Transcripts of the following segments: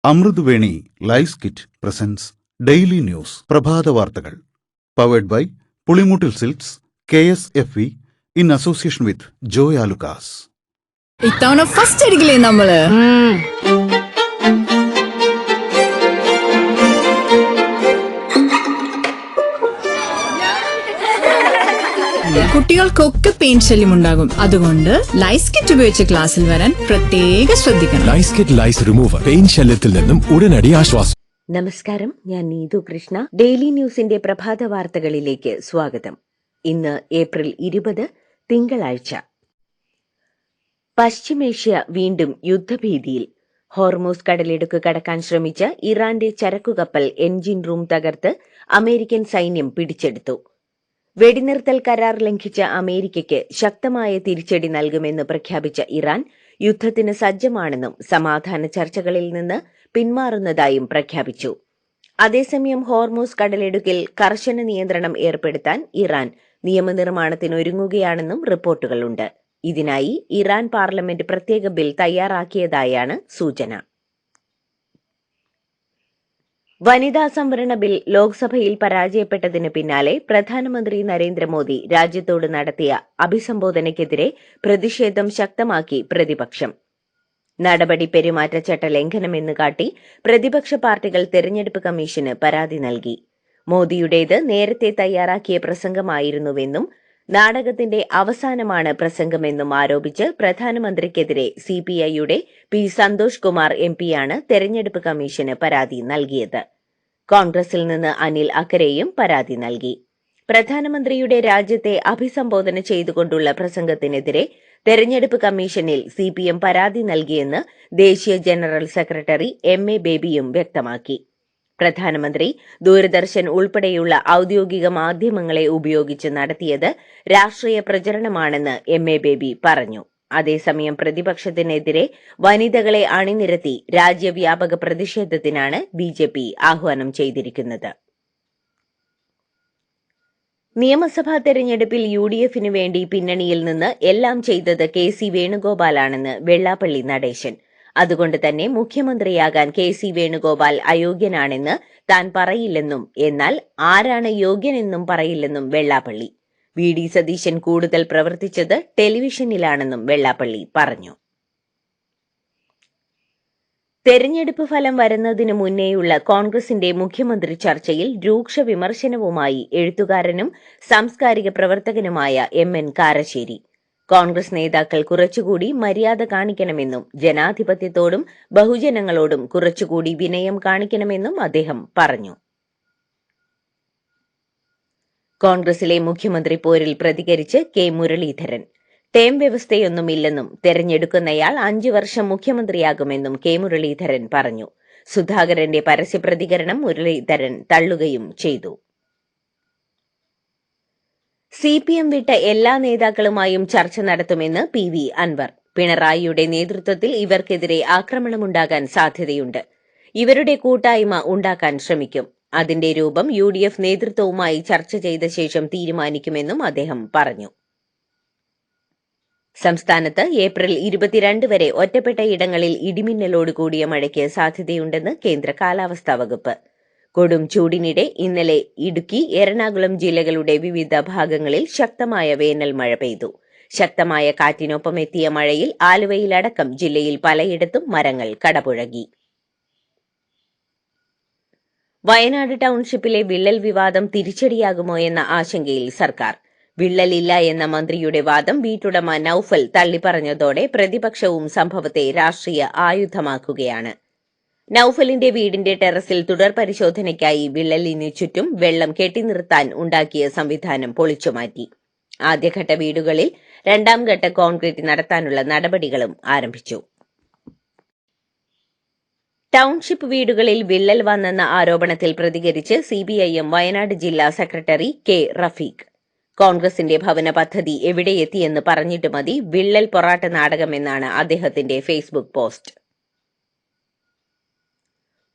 അമൃതവേണി ലൈസ് kit presents daily news പ്രഭാത വാർത്തകൾ powered by Pulimoottil silks KSFE in association with Joy Alukkas. ഇത്തവണ ഫസ്റ്റ് അടിക്കില്ലേ നമ്മള്? കുട്ടികൾക്കൊക്കെ പെയിൻ ശല്യം ഉണ്ടാകും. അതുകൊണ്ട് ലൈസ് കിറ്റ് ഉപയോഗിച്ച് ക്ലാസ്സിൽ വരാൻ പ്രത്യേക ശ്രദ്ധിക്കണം. ലൈസ് കിറ്റ് ലൈസ് റിമൂവർ പെയിൻ ശല്യത്തിൽ നിന്നും ഉടനടി ആശ്വാസം. നമസ്കാരം, ഞാൻ നീതു കൃഷ്ണ. ഡെയിലി ന്യൂസിന്റെ പ്രഭാത വാർത്തകളിലേക്ക് സ്വാഗതം. ഇന്ന് ഏപ്രിൽ 20 തിങ്കളാഴ്ച. പശ്ചിമേഷ്യ വീണ്ടും യുദ്ധഭീതിയിൽ. ഹോർമൂസ് കടലിടുക്ക് കടക്കാൻ ശ്രമിച്ച ഇറാന്റെ ചരക്കുകപ്പൽ എൻജിൻ റൂം തകർത്ത് അമേരിക്കൻ സൈന്യം പിടിച്ചെടുത്തു. വെടിനിർത്തൽ കരാർ ലംഘിച്ച അമേരിക്കയ്ക്ക് ശക്തമായ തിരിച്ചടി നൽകുമെന്ന് പ്രഖ്യാപിച്ച ഇറാൻ യുദ്ധത്തിന് സജ്ജമാണെന്നും സമാധാന ചർച്ചകളിൽ നിന്ന് പിന്മാറുന്നതായും പ്രഖ്യാപിച്ചു. അതേസമയം ഹോർമൂസ് കടലിടുക്കിൽ കർശന നിയന്ത്രണം ഏർപ്പെടുത്താൻ ഇറാൻ നിയമനിർമ്മാണത്തിനൊരുങ്ങുകയാണെന്നും റിപ്പോർട്ടുകളുണ്ട്. ഇതിനായി ഇറാൻ പാർലമെന്റ് പ്രത്യേക ബിൽ തയ്യാറാക്കിയതായാണ് സൂചന. വനിതാ സംവരണ ബിൽ ലോക്സഭയിൽ പരാജയപ്പെട്ടതിന് പിന്നാലെ പ്രധാനമന്ത്രി നരേന്ദ്രമോദി രാജ്യത്തോട് നടത്തിയ അഭിസംബോധനയ്ക്കെതിരെ പ്രതിഷേധം ശക്തമാക്കി പ്രതിപക്ഷം. നടപടി പെരുമാറ്റച്ചട്ട ലംഘനമെന്ന് കാട്ടി പ്രതിപക്ഷ പാർട്ടികൾ തെരഞ്ഞെടുപ്പ് കമ്മീഷന് പരാതി നൽകി. മോദിയുടേത് നേരത്തെ തയ്യാറാക്കിയ പ്രസംഗമായിരുന്നുവെന്നും നാടകത്തിന്റെ അവസാനമാണ് പ്രസംഗമെന്നും ആരോപിച്ച് പ്രധാനമന്ത്രിക്കെതിരെ CPIയുടെ P. സന്തോഷ് കുമാർ MPയാണ് തെരഞ്ഞെടുപ്പ് കമ്മീഷന് പരാതി നൽകിയത്. കോൺഗ്രസിൽ നിന്ന് അനിൽ അക്കരെയും പരാതി നൽകി. പ്രധാനമന്ത്രിയുടെ രാജ്യത്തെ അഭിസംബോധന ചെയ്തുകൊണ്ടുള്ള പ്രസംഗത്തിനെതിരെ തെരഞ്ഞെടുപ്പ് കമ്മീഷനിൽ CPM പരാതി നൽകിയെന്ന് ദേശീയ ജനറൽ സെക്രട്ടറി MA ബേബിയും വ്യക്തമാക്കി. പ്രധാനമന്ത്രി ദൂരദർശൻ ഉൾപ്പെടെയുള്ള ഔദ്യോഗിക മാധ്യമങ്ങളെ ഉപയോഗിച്ച് നടത്തിയത് രാഷ്ട്രീയ പ്രചരണമാണെന്ന് MA ബേബി പറഞ്ഞു. അതേസമയം പ്രതിപക്ഷത്തിനെതിരെ വനിതകളെ അണിനിരത്തി രാജ്യവ്യാപക പ്രതിഷേധത്തിനാണ് BJP ആഹ്വാനം ചെയ്തിരിക്കുന്നത്. നിയമസഭാ തെരഞ്ഞെടുപ്പിൽ UDFന് വേണ്ടി പിന്നണിയിൽ നിന്ന് എല്ലാം ചെയ്തത് KC വേണുഗോപാലാണെന്ന് വെള്ളാപ്പള്ളി നടേശൻ. അതുകൊണ്ട് തന്നെ മുഖ്യമന്ത്രിയാകാൻ KC വേണുഗോപാൽ അയോഗ്യനാണെന്ന് താൻ പറയില്ലെന്നും എന്നാൽ ആരാണ് യോഗ്യനെന്നും പറയില്ലെന്നും വെള്ളാപ്പള്ളി. VD സതീശൻ കൂടുതൽ പ്രവർത്തിച്ചത് ടെലിവിഷനിലാണെന്നും വെള്ളാപ്പള്ളി പറഞ്ഞു. തെരഞ്ഞെടുപ്പ് ഫലം വരുന്നതിനു മുന്നേയുള്ള കോൺഗ്രസിന്റെ മുഖ്യമന്ത്രി ചർച്ചയിൽ രൂക്ഷ വിമർശനവുമായി എഴുത്തുകാരനും സാംസ്കാരിക പ്രവർത്തകനുമായ MN കാരശ്ശേരി. കോൺഗ്രസ് നേതാക്കൾ കുറച്ചുകൂടി മര്യാദ കാണിക്കണമെന്നും ജനാധിപത്യത്തോടും ബഹുജനങ്ങളോടും കുറച്ചുകൂടി വിനയം കാണിക്കണമെന്നും അദ്ദേഹം പറഞ്ഞു. കോൺഗ്രസിലെ മുഖ്യമന്ത്രി പോരിൽ പ്രതികരിച്ച് K. മുരളീധരൻ. ടേം വ്യവസ്ഥയൊന്നുമില്ലെന്നും തെരഞ്ഞെടുക്കുന്നയാൾ 5 വർഷം മുഖ്യമന്ത്രിയാകുമെന്നും K. മുരളീധരൻ പറഞ്ഞു. സുധാകരന്റെ പരസ്യ പ്രതികരണം മുരളീധരൻ തള്ളുകയും ചെയ്തു. CPM വിട്ട എല്ലാ നേതാക്കളുമായും ചർച്ച നടത്തുമെന്ന് PV അൻവർ. പിണറായിയുടെ നേതൃത്വത്തിൽ ഇവർക്കെതിരെ ആക്രമണമുണ്ടാകാൻ സാധ്യതയുണ്ട്. ഇവരുടെ കൂട്ടായ്മ ഉണ്ടാക്കാൻ ശ്രമിക്കും. അതിന്റെ രൂപം UDF നേതൃത്വവുമായി ചർച്ച ചെയ്ത ശേഷം തീരുമാനിക്കുമെന്നും അദ്ദേഹം പറഞ്ഞു. സംസ്ഥാനത്ത് ഏപ്രിൽ 22 വരെ ഒറ്റപ്പെട്ട ഇടങ്ങളിൽ ഇടിമിന്നലോട് കൂടിയ മഴയ്ക്ക് സാധ്യതയുണ്ടെന്ന് കേന്ദ്ര കാലാവസ്ഥാ വകുപ്പ്. കൊടും ചൂടിനിടെ ഇന്നലെ ഇടുക്കി, എറണാകുളം ജില്ലകളുടെ വിവിധ ഭാഗങ്ങളിൽ ശക്തമായ വേനൽ മഴ പെയ്തു. ശക്തമായ കാറ്റിനൊപ്പം എത്തിയ മഴയിൽ ആലുവയിലടക്കം ജില്ലയിൽ പലയിടത്തും മരങ്ങൾ കടപുഴകി. വയനാട് ടൗൺഷിപ്പിലെ വിള്ളൽ വിവാദം തിരിച്ചടിയാകുമോ എന്ന ആശങ്കയിൽ സർക്കാർ. വിള്ളലില്ല എന്ന മന്ത്രിയുടെ വാദം വീട്ടുടമ നൌഫൽ തള്ളിപ്പറഞ്ഞതോടെ പ്രതിപക്ഷവും സംഭവത്തെ രാഷ്ട്രീയ ആയുധമാക്കുകയാണ്. നൌഫലിന്റെ വീടിന്റെ ടെറസിൽ തുടർ പരിശോധനയ്ക്കായി വിള്ളലിനു ചുറ്റും വെള്ളം കെട്ടിനിർത്താൻ ഉണ്ടാക്കിയ സംവിധാനം പൊളിച്ചുമാറ്റി. ആദ്യഘട്ട വീടുകളിൽ 2ാം ഘട്ട കോൺക്രീറ്റ് നടത്താനുള്ള നടപടികളും ആരംഭിച്ചു. ടൗൺഷിപ്പ് വീടുകളിൽ വിള്ളൽ വന്നെന്ന ആരോപണത്തിൽ പ്രതികരിച്ച് CPIM വയനാട് ജില്ലാ സെക്രട്ടറി K. റഫീഖ്. കോൺഗ്രസിന്റെ ഭവന പദ്ധതി എവിടെയെത്തിയെന്ന് പറഞ്ഞിട്ട് മതി വിള്ളൽ പൊറാട്ട് നാടകമെന്നാണ് അദ്ദേഹത്തിന്റെ ഫേസ്ബുക്ക് പോസ്റ്റ്.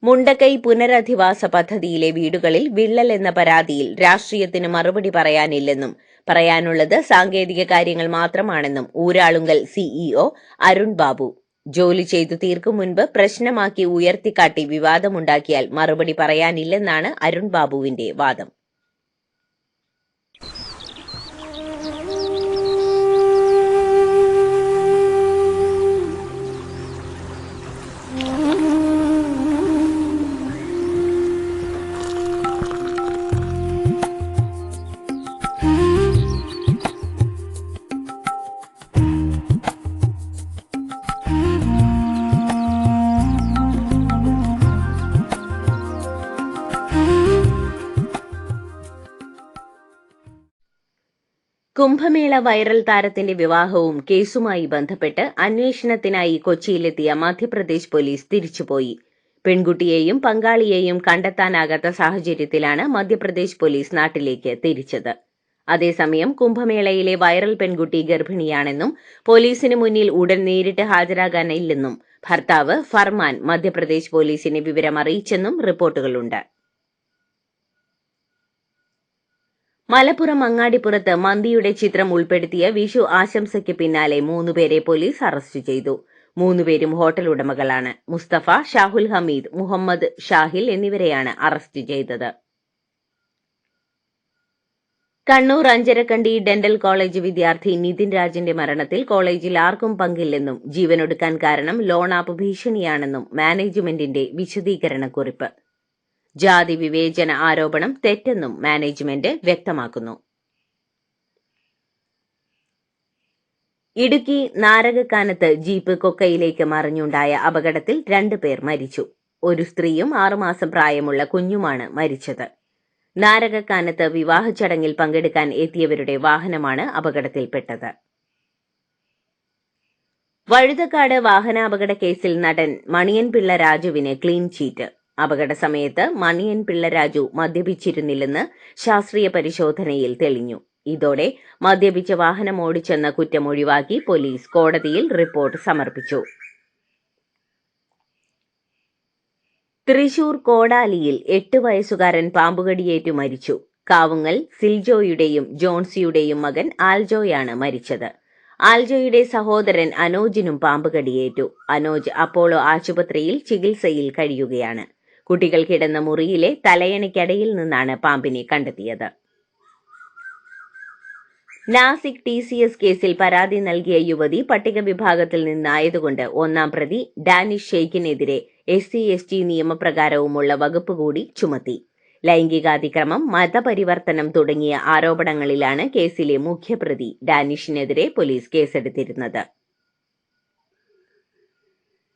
മുണ്ടക്കൈ പുനരധിവാസ പദ്ധതിയിലെ വീടുകളിൽ വിള്ളൽ എന്ന പരാതിയിൽ രാഷ്ട്രീയത്തിന് മറുപടി പറയാനില്ലെന്നും പറയാനുള്ളത് സാങ്കേതിക കാര്യങ്ങൾ മാത്രമാണെന്നും ഊരാളുങ്കൽ CEO അരുൺ ബാബു ജോലി ചെയ്തു തീർക്കും മുൻപ് പ്രശ്നമാക്കി ഉയർത്തിക്കാട്ടി വിവാദമുണ്ടാക്കിയാൽ മറുപടി പറയാനില്ലെന്നാണ് അരുൺ ബാബുവിന്റെ വാദം. കുംഭമേള വൈറൽ താരത്തിന്റെ വിവാഹവും കേസുമായി ബന്ധപ്പെട്ട് അന്വേഷണത്തിനായി കൊച്ചിയിലെത്തിയ മധ്യപ്രദേശ് പോലീസ് തിരിച്ചുപോയി. പെൺകുട്ടിയെയും പങ്കാളിയെയും കണ്ടെത്താനാകാത്ത സാഹചര്യത്തിലാണ് മധ്യപ്രദേശ് പോലീസ് നാട്ടിലേക്ക് തിരിച്ചത്. അതേസമയം കുംഭമേളയിലെ വൈറൽ പെൺകുട്ടി ഗർഭിണിയാണെന്നും പോലീസിന് മുന്നിൽ ഉടൻ നേരിട്ട് ഹാജരാകാനില്ലെന്നും ഭർത്താവ് ഫർമാൻ മധ്യപ്രദേശ് പോലീസിനെ വിവരമറിയിച്ചെന്നും റിപ്പോർട്ടുകളുണ്ട്. മലപ്പുറം അങ്ങാടിപ്പുറത്ത് മന്തിയുടെ ചിത്രം ഉൾപ്പെടുത്തിയ വിഷു ആശംസയ്ക്ക് പിന്നാലെ 3 പേരെ പോലീസ് അറസ്റ്റ് ചെയ്തു. 3 പേരും ഹോട്ടൽ ഉടമകളാണ്. മുസ്തഫ, ഷാഹുൽ ഹമീദ്, മുഹമ്മദ് ഷാഹിൽ എന്നിവരെയാണ് അറസ്റ്റ് ചെയ്തത്. കണ്ണൂർ അഞ്ചരക്കണ്ടി ഡെന്റൽ കോളേജ് വിദ്യാർത്ഥി നിതിൻ രാജിന്റെ മരണത്തിൽ കോളേജിൽ ആർക്കും പങ്കില്ലെന്നും ജീവനൊടുക്കാൻ കാരണം ലോൺ ആപ്പ് ഭീഷണിയാണെന്നും മാനേജ്മെന്റിന്റെ വിശദീകരണക്കുറിപ്പ്. ജാതി വിവേചന ആരോപണം തെറ്റെന്നും മാനേജ്മെന്റ് വ്യക്തമാക്കുന്നു. ഇടുക്കി നാരകക്കാനത്ത് ജീപ്പ് കൊക്കയിലേക്ക് മറിഞ്ഞുണ്ടായ അപകടത്തിൽ 2 പേർ മരിച്ചു. ഒരു സ്ത്രീയും 6 മാസം പ്രായമുള്ള കുഞ്ഞുമാണ് മരിച്ചത്. നാരകക്കാനത്ത് വിവാഹ ചടങ്ങിൽ പങ്കെടുക്കാൻ എത്തിയവരുടെ വാഹനമാണ് അപകടത്തിൽപ്പെട്ടത്. വഴുതക്കാട് വാഹനാപകട കേസിൽ നടൻ മണിയൻ പിള്ള രാജുവിന് ക്ലീൻ ചീറ്റ്. അപകട സമയത്ത് മണിയൻ പിള്ള രാജു മദ്യപിച്ചിരുന്നില്ലെന്ന് ശാസ്ത്രീയ പരിശോധനയിൽ തെളിഞ്ഞു. ഇതോടെ മദ്യപിച്ച വാഹനം ഓടിച്ചെന്ന കുറ്റം ഒഴിവാക്കി പോലീസ് കോടതിയിൽ റിപ്പോർട്ട് സമർപ്പിച്ചു. തൃശൂർ കോടാലിയിൽ 8 വയസ്സുകാരൻ പാമ്പുകടിയേറ്റു മരിച്ചു. കാവുങ്ങൽ സിൽജോയുടെയും ജോൺസിയുടെയും മകൻ ആൽജോയാണ് മരിച്ചത്. ആൽജോയുടെ സഹോദരൻ അനോജിനും പാമ്പുകടിയേറ്റു. അനോജ് അപ്പോളോ ആശുപത്രിയിൽ ചികിത്സയിൽ കഴിയുകയാണ്. കുട്ടികൾ കിടന്ന മുറിയിലെ തലയണയ്ക്കടയിൽ നിന്നാണ് പാമ്പിനെ കണ്ടെത്തിയത്. നാസിക് TCS കേസിൽ പരാതി നൽകിയ യുവതി പട്ടിക വിഭാഗത്തിൽ നിന്നായതുകൊണ്ട് 1-ാം പ്രതി ഡാനിഷ് ഷെയ്ഖിനെതിരെ SC/ST നിയമപ്രകാരവുമുള്ള വകുപ്പ് കൂടി ചുമത്തി. ലൈംഗികാതിക്രമം, മതപരിവർത്തനം തുടങ്ങിയ ആരോപണങ്ങളിലാണ് കേസിലെ മുഖ്യപ്രതി ഡാനിഷിനെതിരെ പോലീസ് കേസെടുത്തിരുന്നത്.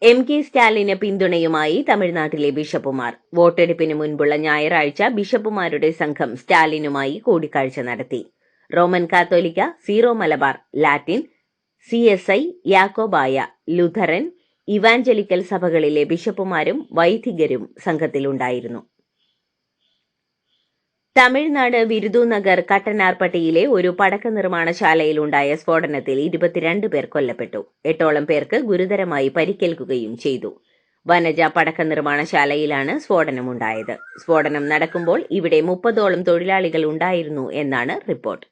MK സ്റ്റാലിന് പിന്തുണയുമായി തമിഴ്നാട്ടിലെ ബിഷപ്പുമാർ. വോട്ടെടുപ്പിന് മുൻപുള്ള ഞായറാഴ്ച ബിഷപ്പുമാരുടെ സംഘം സ്റ്റാലിനുമായി കൂടിക്കാഴ്ച നടത്തി. റോമൻ കാത്തോലിക്ക, Syro Malabar, Latin, CSI, Yakobaya, Lutheran, evangelical സഭകളിലെ ബിഷപ്പുമാരും വൈദികരും സംഘത്തിലുണ്ടായിരുന്നു. തമിഴ്നാട് വിരുദുനഗർ കട്ടനാർപട്ടിയിലെ ഒരു പടക്ക നിർമ്മാണശാലയിലുണ്ടായ സ്ഫോടനത്തിൽ 22 പേർ കൊല്ലപ്പെട്ടു. 8ഓളം പേർക്ക് ഗുരുതരമായി പരിക്കേൽക്കുകയും ചെയ്തു. വനജ പടക്ക നിർമ്മാണശാലയിലാണ് സ്ഫോടനമുണ്ടായത്. സ്ഫോടനം നടക്കുമ്പോൾ ഇവിടെ 30ഓളം തൊഴിലാളികൾ ഉണ്ടായിരുന്നു എന്നാണ് റിപ്പോർട്ട്.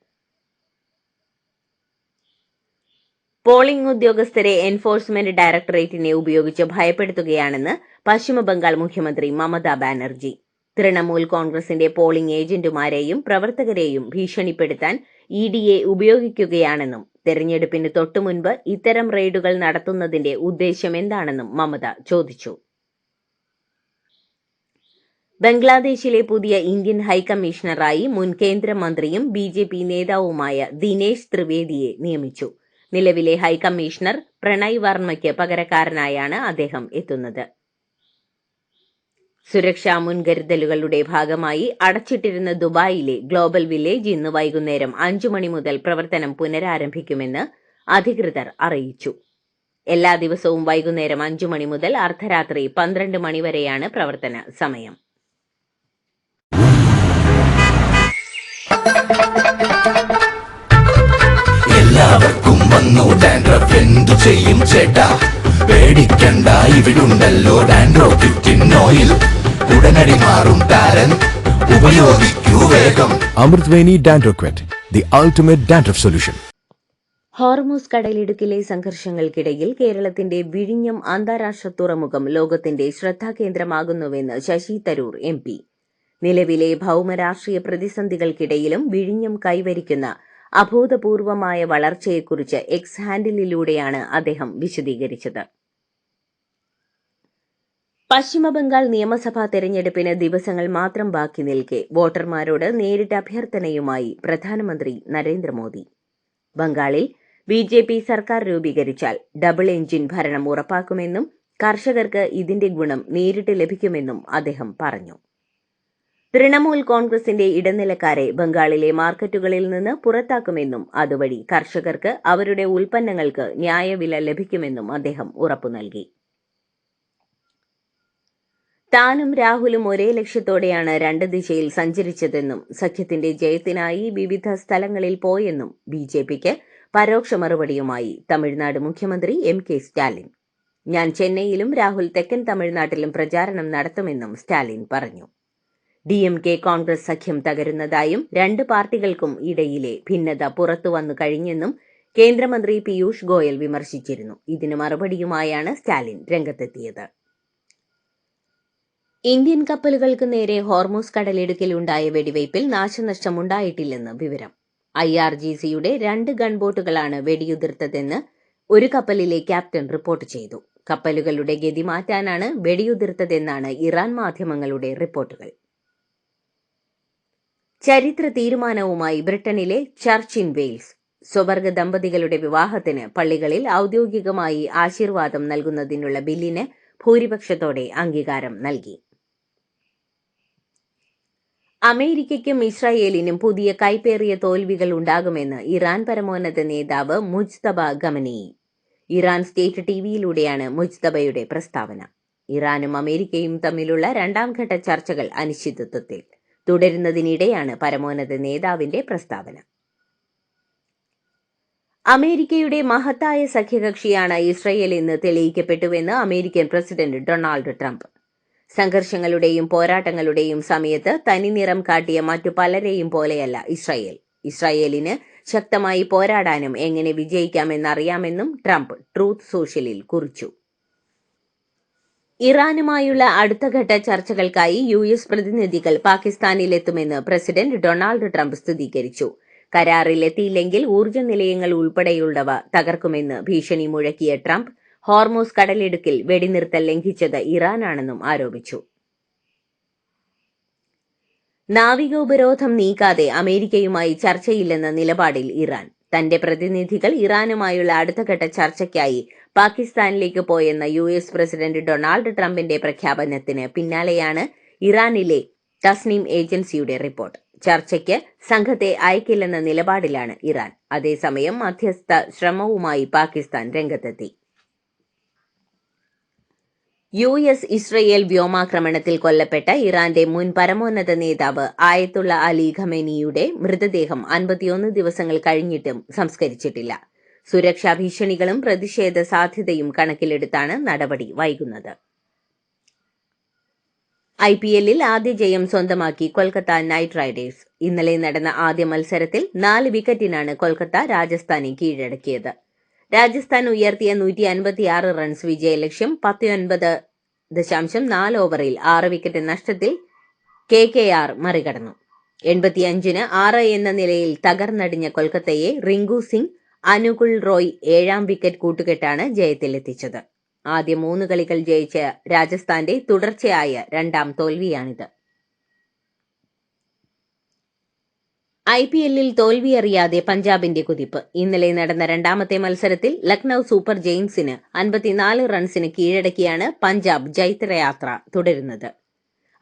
പോളിംഗ് ഉദ്യോഗസ്ഥരെ എൻഫോഴ്സ്മെന്റ് ഡയറക്ടറേറ്റിനെ ഉപയോഗിച്ച് ഭയപ്പെടുത്തുകയാണെന്ന് പശ്ചിമബംഗാൾ മുഖ്യമന്ത്രി മമതാ ബാനർജി. തൃണമൂൽ കോൺഗ്രസിന്റെ പോളിംഗ് ഏജന്റുമാരെയും പ്രവർത്തകരെയും ഭീഷണിപ്പെടുത്താൻ EDയെ ഉപയോഗിക്കുകയാണെന്നും തെരഞ്ഞെടുപ്പിന് തൊട്ടുമുൻപ് ഇത്തരം റെയ്ഡുകൾ നടത്തുന്നതിന്റെ ഉദ്ദേശം എന്താണെന്നും മമത ചോദിച്ചു. ബംഗ്ലാദേശിലെ പുതിയ ഇന്ത്യൻ ഹൈക്കമ്മീഷണറായി മുൻ കേന്ദ്രമന്ത്രിയും BJP നേതാവുമായ ദിനേശ് ത്രിവേദിയെ നിയമിച്ചു. നിലവിലെ ഹൈക്കമ്മീഷണർ പ്രണയ് വർമ്മയ്ക്ക് പകരക്കാരനായാണ് അദ്ദേഹം എത്തുന്നത്. സുരക്ഷാ മുൻകരുതലുകളുടെ ഭാഗമായി അടച്ചിട്ടിരുന്ന ദുബായിലെ ഗ്ലോബൽ വില്ലേജ് ഇന്ന് വൈകുന്നേരം 5 മണി മുതൽ പ്രവർത്തനം പുനരാരംഭിക്കുമെന്ന് അധികൃതർ അറിയിച്ചു. എല്ലാ ദിവസവും വൈകുന്നേരം 5 മണി മുതൽ അർദ്ധരാത്രി 12 മണി വരെയാണ് പ്രവർത്തന സമയം. എല്ലാവർക്കും വന്നു ഡാൻഡ്രഫ്, എന്തു ചെയ്യും ചേട്ടാ? പേടിക്കണ്ട, ഇവിടുണ്ടല്ലോ ഡാൻഡ്രോഫിറ്റിൻ ഓയിൽ. ഉടനടി മാറും താരൻ, ഉപയോഗിക്കൂ വേഗം. Amrutveni Dandroquet, the ultimate dandruff solution. Hormuz കടലിടുക്കിലെ സംഘർഷങ്ങൾക്കിടയിൽ കേരളത്തിന്റെ വിഴിഞ്ഞം അന്താരാഷ്ട്ര തുറമുഖം ലോകത്തിന്റെ ശ്രദ്ധാകേന്ദ്രമാകുന്നുവെന്ന് ശശി തരൂർ MP. നിലവിലെ ഭൌമരാഷ്ട്രീയ പ്രതിസന്ധികൾക്കിടയിലും വിഴിഞ്ഞം കൈവരിക്കുന്ന അഭൂതപൂർവമായ വളർച്ചയെക്കുറിച്ച് എക്സ് ഹാൻഡിലിലൂടെയാണ് അദ്ദേഹം വിശദീകരിച്ചത്. പശ്ചിമബംഗാൾ നിയമസഭാ തെരഞ്ഞെടുപ്പിന് ദിവസങ്ങൾ മാത്രം ബാക്കി നിൽക്കെ വോട്ടർമാരോട് നേരിട്ട അഭ്യർത്ഥനയുമായി പ്രധാനമന്ത്രി നരേന്ദ്രമോദി. ബംഗാളിൽ BJP സർക്കാർ രൂപീകരിച്ചാൽ ഡബിൾ എഞ്ചിൻ ഭരണം ഉറപ്പാക്കുമെന്നും കർഷകർക്ക് ഇതിന്റെ ഗുണം നേരിട്ട് ലഭിക്കുമെന്നും അദ്ദേഹം പറഞ്ഞു. തൃണമൂൽ കോൺഗ്രസിന്റെ ഇടനിലക്കാരെ ബംഗാളിലെ മാർക്കറ്റുകളിൽ നിന്ന് പുറത്താക്കുമെന്നും അതുവഴി കർഷകർക്ക് അവരുടെ ഉൽപ്പന്നങ്ങൾക്ക് ന്യായവില ലഭിക്കുമെന്നും അദ്ദേഹം ഉറപ്പു നൽകി. താനും രാഹുലും ഒരേ ലക്ഷ്യത്തോടെയാണ് രണ്ട് ദിശയിൽ സഞ്ചരിച്ചതെന്നും സഖ്യത്തിന്റെ ജയത്തിനായി വിവിധ സ്ഥലങ്ങളിൽ പോയെന്നും BJPക്ക് പരോക്ഷ മറുപടിയുമായി തമിഴ്നാട് മുഖ്യമന്ത്രി MK സ്റ്റാലിൻ. ഞാൻ ചെന്നൈയിലും രാഹുൽ തെക്കൻ തമിഴ്നാട്ടിലും പ്രചാരണം നടത്തുമെന്നും സ്റ്റാലിൻ പറഞ്ഞു. DMK കോൺഗ്രസ് സഖ്യം തകരുന്നതായും രണ്ട് പാർട്ടികൾക്കും ഇടയിലെ ഭിന്നത പുറത്തുവന്നു കഴിഞ്ഞെന്നും കേന്ദ്രമന്ത്രി പീയൂഷ് ഗോയൽ വിമർശിച്ചിരുന്നു. ഇതിന് മറുപടിയുമായാണ് സ്റ്റാലിൻ രംഗത്തെത്തിയത്. ഇന്ത്യൻ കപ്പലുകൾക്ക് നേരെ ഹോർമൂസ് കടലിടുക്കിൽ ഉണ്ടായ വെടിവയ്പിൽ നാശനഷ്ടമുണ്ടായിട്ടില്ലെന്ന് വിവരം. IRGCയുടെ 2 ഗൺബോട്ടുകളാണ് വെടിയുതിർത്തതെന്ന് ഒരു കപ്പലിലെ ക്യാപ്റ്റൻ റിപ്പോർട്ട് ചെയ്തു. കപ്പലുകളുടെ ഗതി മാറ്റാനാണ് വെടിയുതിർത്തതെന്നാണ് ഇറാൻ മാധ്യമങ്ങളുടെ റിപ്പോർട്ടുകൾ. ചരിത്ര തീരുമാനവുമായി ബ്രിട്ടനിലെ ചർച്ച് ഇൻ വെയിൽസ്. സ്വവർഗ ദമ്പതികളുടെ വിവാഹത്തിന് പള്ളികളിൽ ഔദ്യോഗികമായി ആശീർവാദം നൽകുന്നതിനുള്ള ബില്ലിന് ഭൂരിപക്ഷത്തോടെ അംഗീകാരം നൽകി. അമേരിക്കയ്ക്കും ഇസ്രായേലിനും പുതിയ കൈപ്പേറിയ തോൽവികൾ ഉണ്ടാകുമെന്ന് ഇറാൻ പരമോന്നത നേതാവ് മുജ്തബ ഖമനേയി. ഇറാൻ സ്റ്റേറ്റ് TVയിലൂടെയാണ് മുജ്തബയുടെ പ്രസ്താവന. ഇറാനും അമേരിക്കയും തമ്മിലുള്ള 2ാം ഘട്ട ചർച്ചകൾ അനിശ്ചിതത്വത്തിൽ തുടരുന്നതിനിടെയാണ് പരമോന്നത നേതാവിന്റെ പ്രസ്താവന. അമേരിക്കയുടെ മഹത്തായ സഖ്യകക്ഷിയാണ് ഇസ്രായേൽ എന്ന് തെളിയിക്കപ്പെട്ടുവെന്ന് അമേരിക്കൻ പ്രസിഡന്റ് ഡൊണാൾഡ് ട്രംപ്. സംഘർഷങ്ങളുടെയും പോരാട്ടങ്ങളുടെയും സമയത്ത് തനിനിറം കാട്ടിയ മറ്റു പലരെയും പോലെയല്ല ഇസ്രായേൽ. ഇസ്രായേലിന് ശക്തമായി പോരാടാനും എങ്ങനെ വിജയിക്കാമെന്നറിയാമെന്നും ട്രംപ് ട്രൂത്ത് സോഷ്യലിൽ കുറിച്ചു. ഇറാനുമായുള്ള അടുത്തഘട്ട ചർച്ചകൾക്കായി US പ്രതിനിധികൾ പാകിസ്ഥാനിലെത്തുമെന്ന് പ്രസിഡന്റ് ഡൊണാൾഡ് ട്രംപ് സ്ഥിരീകരിച്ചു. കരാറിലെത്തിയില്ലെങ്കിൽ ഊർജ്ജ നിലയങ്ങൾ ഉൾപ്പെടെയുള്ളവ തകർക്കുമെന്ന് ഭീഷണി മുഴക്കിയ ട്രംപ് ഹോർമൂസ് കടലിടുക്കിൽ വെടിനിർത്തൽ ലംഘിച്ചത് ഇറാനാണെന്നും ആരോപിച്ചു. നാവിക ഉപരോധം നീക്കാതെ അമേരിക്കയുമായി ചർച്ചയില്ലെന്ന നിലപാടിൽ ഇറാൻ. തന്റെ പ്രതിനിധികൾ ഇറാനുമായുള്ള അടുത്തഘട്ട ചർച്ചയ്ക്കായി പാകിസ്ഥാനിലേക്ക് പോയെന്ന US പ്രസിഡന്റ് ഡൊണാൾഡ് ട്രംപിന്റെ പ്രഖ്യാപനത്തിന് പിന്നാലെയാണ് ഇറാനിലെ തസ്നീം ഏജൻസിയുടെ റിപ്പോർട്ട്. ചർച്ചയ്ക്ക് സംഘത്തെ അയക്കില്ലെന്ന നിലപാടിലാണ് ഇറാൻ. അതേസമയം മധ്യസ്ഥ ശ്രമവുമായി പാകിസ്ഥാൻ രംഗത്തെത്തി. US ഇസ്രയേൽ വ്യോമാക്രമണത്തിൽ കൊല്ലപ്പെട്ട ഇറാന്റെ മുൻ പരമോന്നത നേതാവ് ആയത്തുള്ള അലി ഖമേനിയുടെ മൃതദേഹം 51 ദിവസങ്ങൾ കഴിഞ്ഞിട്ടും സംസ്കരിച്ചിട്ടില്ല. സുരക്ഷാ ഭീഷണികളും പ്രതിഷേധ സാധ്യതയും കണക്കിലെടുത്താണ് നടപടി വൈകുന്നത്. IPLൽ ആദ്യ ജയം സ്വന്തമാക്കി കൊൽക്കത്ത നൈറ്റ് റൈഡേഴ്സ്. ഇന്നലെ നടന്ന ആദ്യ മത്സരത്തിൽ 4 വിക്കറ്റിനാണ് കൊൽക്കത്ത രാജസ്ഥാനെ കീഴടക്കിയത്. രാജസ്ഥാൻ ഉയർത്തിയ 156 റൺസ് വിജയലക്ഷ്യം 19.4 ഓവറിൽ 6 വിക്കറ്റ് നഷ്ടത്തിൽ KKR മറികടന്നു. 85-ന് 6 എന്ന നിലയിൽ തകർന്നടിഞ്ഞ കൊൽക്കത്തയെ റിങ്കു സിംഗ്, അനുകുൽ റോയ് 7ാം വിക്കറ്റ് കൂട്ടുകെട്ടാണ് ജയത്തിലെത്തിച്ചത്. ആദ്യ 3 കളികൾ ജയിച്ച രാജസ്ഥാന്റെ തുടർച്ചയായ 2ാം തോൽവിയാണിത്. IPLൽ തോൽവിയറിയാതെ പഞ്ചാബിന്റെ കുതിപ്പ്. ഇന്നലെ നടന്ന 2ാമത്തെ മത്സരത്തിൽ ലക്നൌ സൂപ്പർ ജെയിൻസിന് 54 റൺസിന് കീഴടക്കിയാണ് പഞ്ചാബ് ജൈത്രയാത്ര തുടരുന്നത്.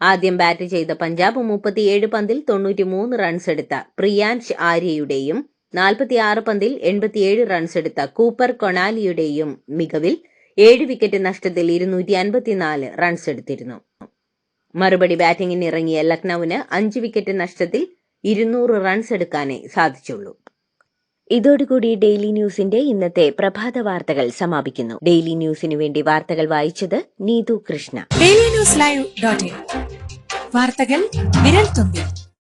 ആദ്യം ബാറ്റ് ചെയ്ത പഞ്ചാബ് 37 പന്തിൽ 93 റൺസ് എടുത്ത പ്രിയാൻഷ് ആര്യയുടെയും 46 പന്തിൽ 87 റൺസ് എടുത്ത കൂപ്പർ കൊണാലിയുടെയും മികവിൽ 7 വിക്കറ്റ് നഷ്ടത്തിൽ 254 റൺസ് എടുത്തിരുന്നു. മറുപടി ബാറ്റിംഗിനിറങ്ങിയ ലക്നൌവിന് 5 വിക്കറ്റ് നഷ്ടത്തിൽ 200 റൺസ് എടുക്കാനേ സാധിച്ചുള്ളൂ. ഇതോടുകൂടി ഡെയിലി ന്യൂസിന്റെ ഇന്നത്തെ പ്രഭാത വാർത്തകൾ സമാപിക്കുന്നു. ഡെയിലി ന്യൂസിനു വേണ്ടി വാർത്തകൾ വായിച്ചത് നീതു കൃഷ്ണ. ഡെയിലി ന്യൂസ് ലൈവ്.in വാർത്തകൾ വിരൽ തുമ്പിൽ.